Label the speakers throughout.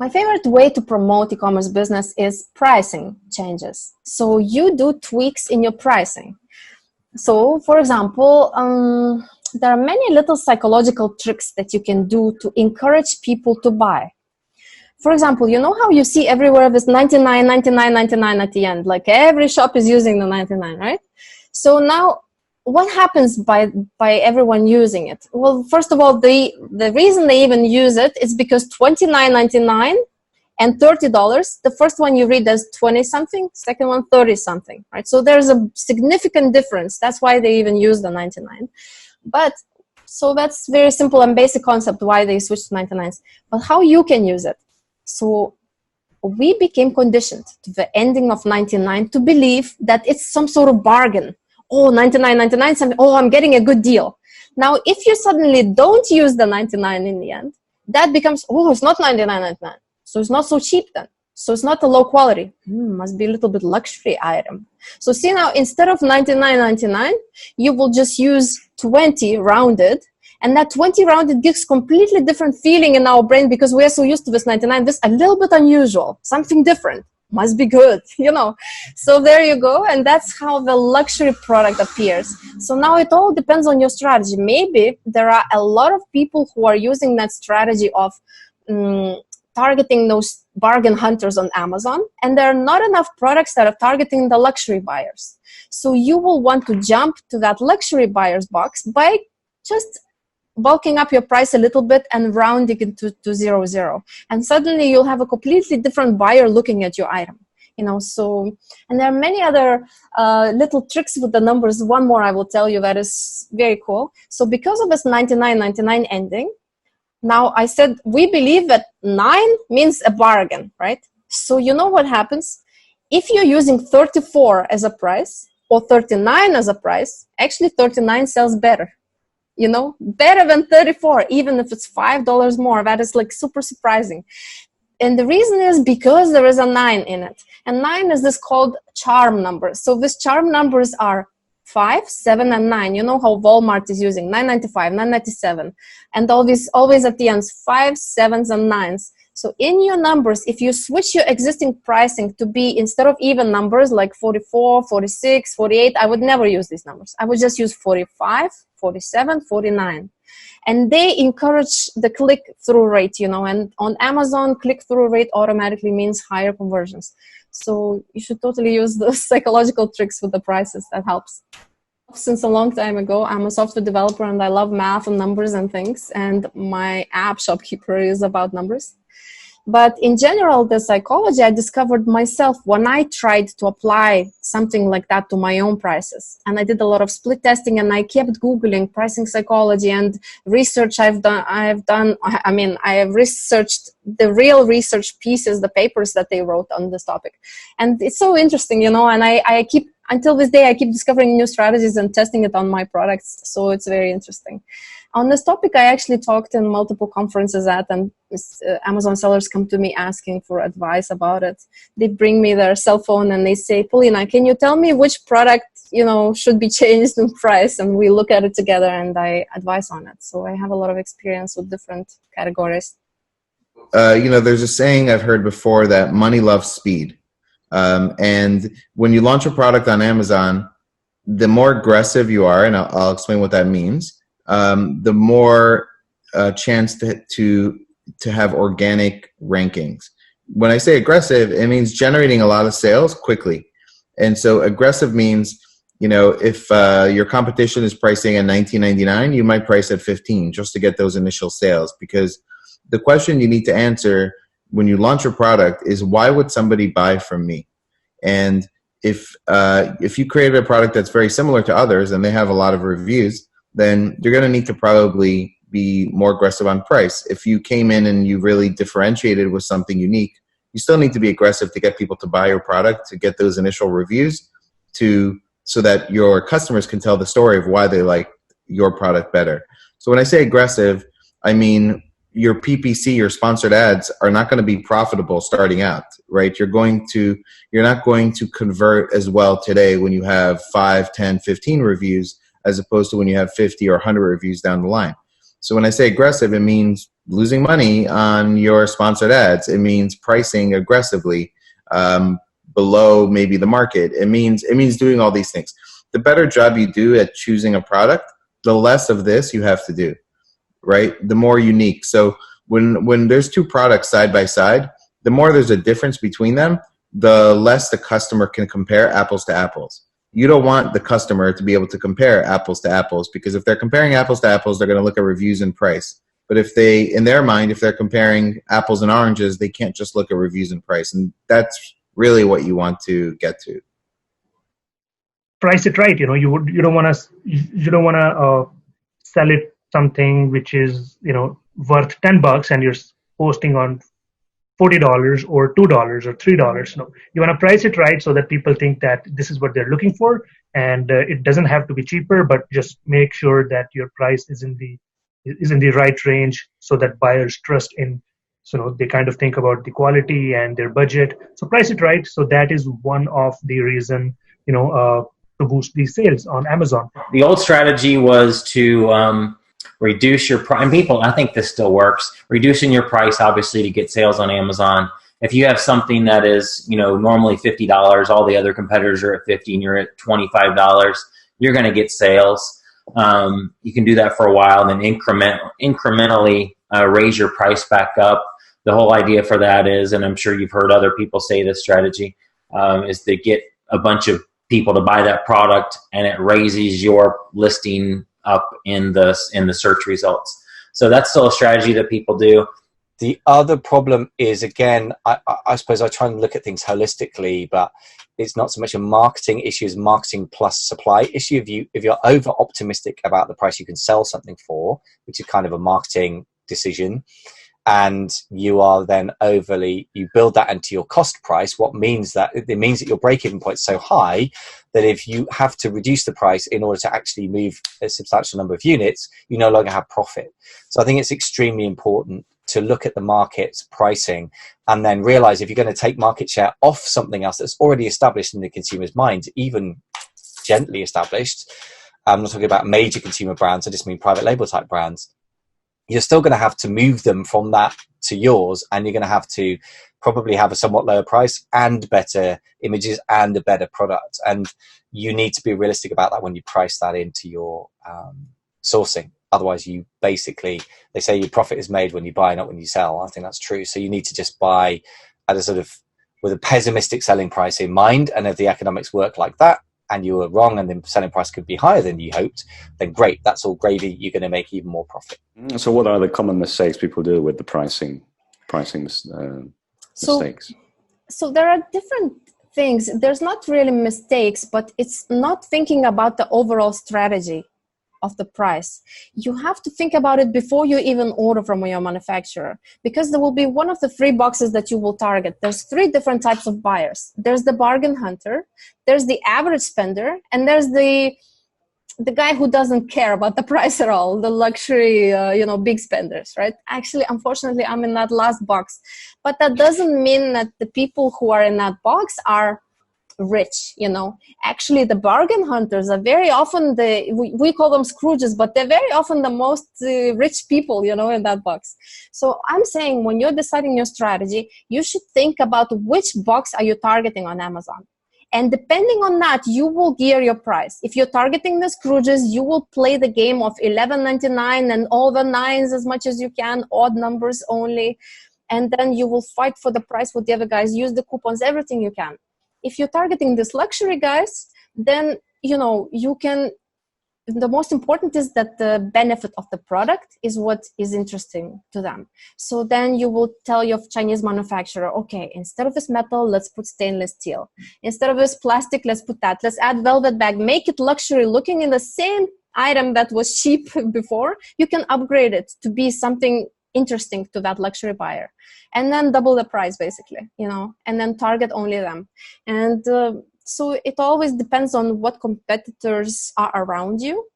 Speaker 1: My favorite way to promote e-commerce business is pricing changes. So you do tweaks in your pricing. So, for example, there are many little psychological tricks that you can do to encourage people to buy. For example, you know how you see everywhere this 99, 99, 99 at the end? Like every shop is using the 99, right? So now, what happens by everyone using it? Well, first of all, the reason they even use it is because $29.99 and $30, the first one you read as 20-something, second one 30-something, right? So there's a significant difference. That's why they even use the 99. But, so that's very simple and basic concept why they switched to 99s. But how you can use it? So we became conditioned to the ending of 99 to believe that it's some sort of bargain. Oh, 99.99, something. Oh, I'm getting a good deal. Now, if you suddenly don't use the 99 in the end, that becomes, oh, it's not 99.99. So it's not so cheap then. So it's not a low quality. Must be a little bit luxury item. So see now, instead of 99.99, you will just use 20 rounded. And that 20 rounded gives completely different feeling in our brain because we are so used to this 99. This a little bit unusual, something different. Must be good, you know. So there you go. And that's how the luxury product appears. So now it all depends on your strategy. Maybe there are a lot of people who are using that strategy of targeting those bargain hunters on Amazon. And there are not enough products that are targeting the luxury buyers. So you will want to jump to that luxury buyers box by just bulking up your price a little bit and rounding it to 0. And suddenly you'll have a completely different buyer looking at your item. You know, so, and there are many other little tricks with the numbers. One more I will tell you that is very cool. So because of this 99.99 ending, now I said, we believe that 9 means a bargain, right? So you know what happens? If you're using 34 as a price or 39 as a price, actually 39 sells better. You know, better than 34, even if it's $5 more. That is like super surprising. And the reason is because there is a 9 in it. And 9 is this called charm number. So these charm numbers are 5, 7, and 9. You know how Walmart is using $9.95, $9.97. And always at the end, 5, 7s, and 9s. So in your numbers, if you switch your existing pricing to be, instead of even numbers like 44, 46, 48, I would never use these numbers. I would just use 45, 47, 49. And they encourage the click-through rate, you know, and on Amazon, click-through rate automatically means higher conversions. So you should totally use those psychological tricks with the prices. That helps. Since a long time ago, I'm a software developer and I love math and numbers and things. And my app, Shopkeeper, is about numbers. But in general, the psychology I discovered myself when I tried to apply something like that to my own prices. And I did a lot of split testing and I kept Googling pricing psychology and research I have researched the real research pieces, the papers that they wrote on this topic. And it's so interesting, you know, and I keep, until this day, I keep discovering new strategies and testing it on my products. So it's very interesting. On this topic, I actually talked in multiple conferences and Amazon sellers come to me asking for advice about it. They bring me their cell phone and they say, Paulina, can you tell me which product, you know, should be changed in price? And we look at it together and I advise on it. So I have a lot of experience with different categories.
Speaker 2: You know, there's a saying I've heard before that money loves speed. And when you launch a product on Amazon, the more aggressive you are, and I'll explain what that means, the more chance to have organic rankings. When I say aggressive, it means generating a lot of sales quickly. And so aggressive means, you know, if your competition is pricing at $19.99, you might price at $15 just to get those initial sales. Because the question you need to answer when you launch a product is, why would somebody buy from me? And if you created a product that's very similar to others and they have a lot of reviews, then you're going to need to probably be more aggressive on price. If you came in and you really differentiated with something unique, you still need to be aggressive to get people to buy your product, to get those initial reviews, so that your customers can tell the story of why they like your product better. So when I say aggressive, I mean your PPC, your sponsored ads, are not going to be profitable starting out, right? You're not going to convert as well today when you have 5, 10, 15 reviews, as opposed to when you have 50 or 100 reviews down the line. So when I say aggressive, it means losing money on your sponsored ads. It means pricing aggressively below maybe the market. It means doing all these things. The better job you do at choosing a product, the less of this you have to do, right? The more unique. So when there's two products side by side, the more there's a difference between them, the less the customer can compare apples to apples. You don't want the customer to be able to compare apples to apples, because if they're comparing apples to apples, they're going to look at reviews and price. But if they, in their mind, if they're comparing apples and oranges, they can't just look at reviews and price. And that's really what you want to get to.
Speaker 3: Price it right. You don't want to sell it something which is worth $10 and you're posting on $40 or $2 or $3. No, you want to price it right so that people think that this is what they're looking for, and it doesn't have to be cheaper, but just make sure that your price is in the right range so that buyers trust in. So they kind of think about the quality and their budget. So price it right. So that is one of the reason to boost these sales on Amazon.
Speaker 4: The old strategy was to reduce your price. And people, I think this still works. Reducing your price, obviously, to get sales on Amazon. If you have something that is, normally $50, all the other competitors are at $50, and you're at $25, you're going to get sales. You can do that for a while, and then incrementally raise your price back up. The whole idea for that is, and I'm sure you've heard other people say this strategy, is to get a bunch of people to buy that product, and it raises your listing up in the search results. So that's still a strategy that people do.
Speaker 5: The other problem is, again, I suppose I try and look at things holistically, but it's not so much a marketing issue as marketing plus supply issue. If you're over optimistic about the price you can sell something for, which is kind of a marketing decision, and you are then you build that into your cost price, it means that your break-even point is so high that if you have to reduce the price in order to actually move a substantial number of units, you no longer have profit. So I think it's extremely important to look at the market's pricing and then realize if you're going to take market share off something else that's already established in the consumer's mind, even gently established. I'm not talking about major consumer brands, I just mean private label type brands. You're still going to have to move them from that to yours, and you're going to have to probably have a somewhat lower price and better images and a better product. And you need to be realistic about that when you price that into your sourcing. Otherwise, you basically, they say your profit is made when you buy, not when you sell. I think that's true. So you need to just buy at a sort of with a pessimistic selling price in mind. And if the economics work like that, and you were wrong and the selling price could be higher than you hoped, then great, that's all gravy. You're going to make even more profit.
Speaker 6: So what are the common mistakes people do with the pricing mistakes?
Speaker 1: So there are different things. There's not really mistakes, but it's not thinking about the overall strategy of the price. You have to think about it before you even order from your manufacturer, because there will be one of the three boxes that you will target. There's three different types of buyers. There's the bargain hunter, there's the average spender, and there's the guy who doesn't care about the price at all, the luxury, big spenders, right? Actually, unfortunately, I'm in that last box. But that doesn't mean that the people who are in that box are rich. Actually, the bargain hunters are very often we call them Scrooges, but they're very often the most rich people, in that box. So I'm saying when you're deciding your strategy, you should think about which box are you targeting on Amazon. And depending on that, you will gear your price. If you're targeting the Scrooges, you will play the game of $11.99 and all the nines as much as you can, odd numbers only. And then you will fight for the price with the other guys, use the coupons, everything you can. If you're targeting this luxury guys, then, you can, the most important is that the benefit of the product is what is interesting to them. So then you will tell your Chinese manufacturer, okay, instead of this metal, let's put stainless steel. Instead of this plastic, let's put that. Let's add velvet bag, make it luxury looking in the same item that was cheap before. You can upgrade it to be something interesting to that luxury buyer, and then double the price basically, and then target only them. And so it always depends on what competitors are around you.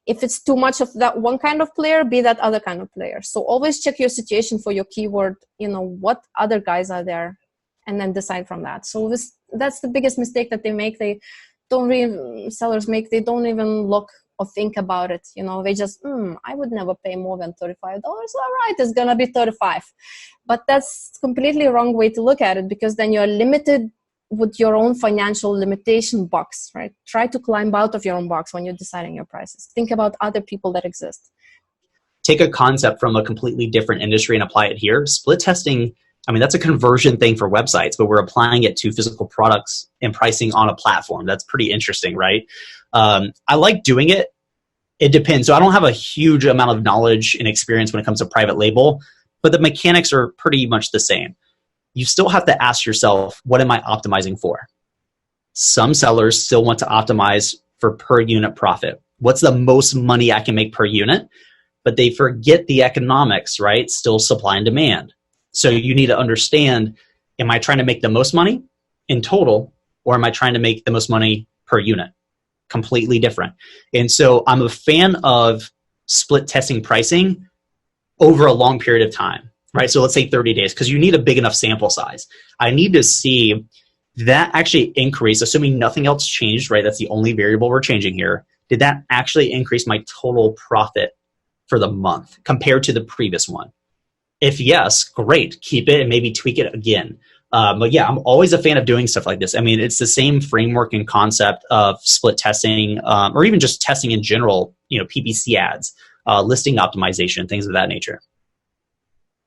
Speaker 1: If it's too much of that one kind of player, be that other kind of player. So always check your situation for your keyword, what other guys are there, and then decide from that. So that's the biggest mistake that they make. Sellers make. They don't even look or think about it. They just, I would never pay more than $35. All right, it's going to be 35. But that's completely wrong way to look at it, because then you're limited with your own financial limitation box, right? Try to climb out of your own box when you're deciding your prices. Think about other people that exist.
Speaker 7: Take a concept from a completely different industry and apply it here. Split testing, I mean, that's a conversion thing for websites, but we're applying it to physical products and pricing on a platform. That's pretty interesting, right? I like doing it. It depends. So I don't have a huge amount of knowledge and experience when it comes to private label, but the mechanics are pretty much the same. You still have to ask yourself, what am I optimizing for? Some sellers still want to optimize for per unit profit. What's the most money I can make per unit? But they forget the economics, right? Still supply and demand. So you need to understand, am I trying to make the most money in total, or am I trying to make the most money per unit? Completely different. And so I'm a fan of split testing pricing over a long period of time, right? So let's say 30 days, because you need a big enough sample size. I need to see that actually increase, assuming nothing else changed, right? That's the only variable we're changing here. Did that actually increase my total profit for the month compared to the previous one? If yes, great, keep it and maybe tweak it again. But yeah, I'm always a fan of doing stuff like this. I mean, it's the same framework and concept of split testing, or even just testing in general, PPC ads, listing optimization, things of that nature.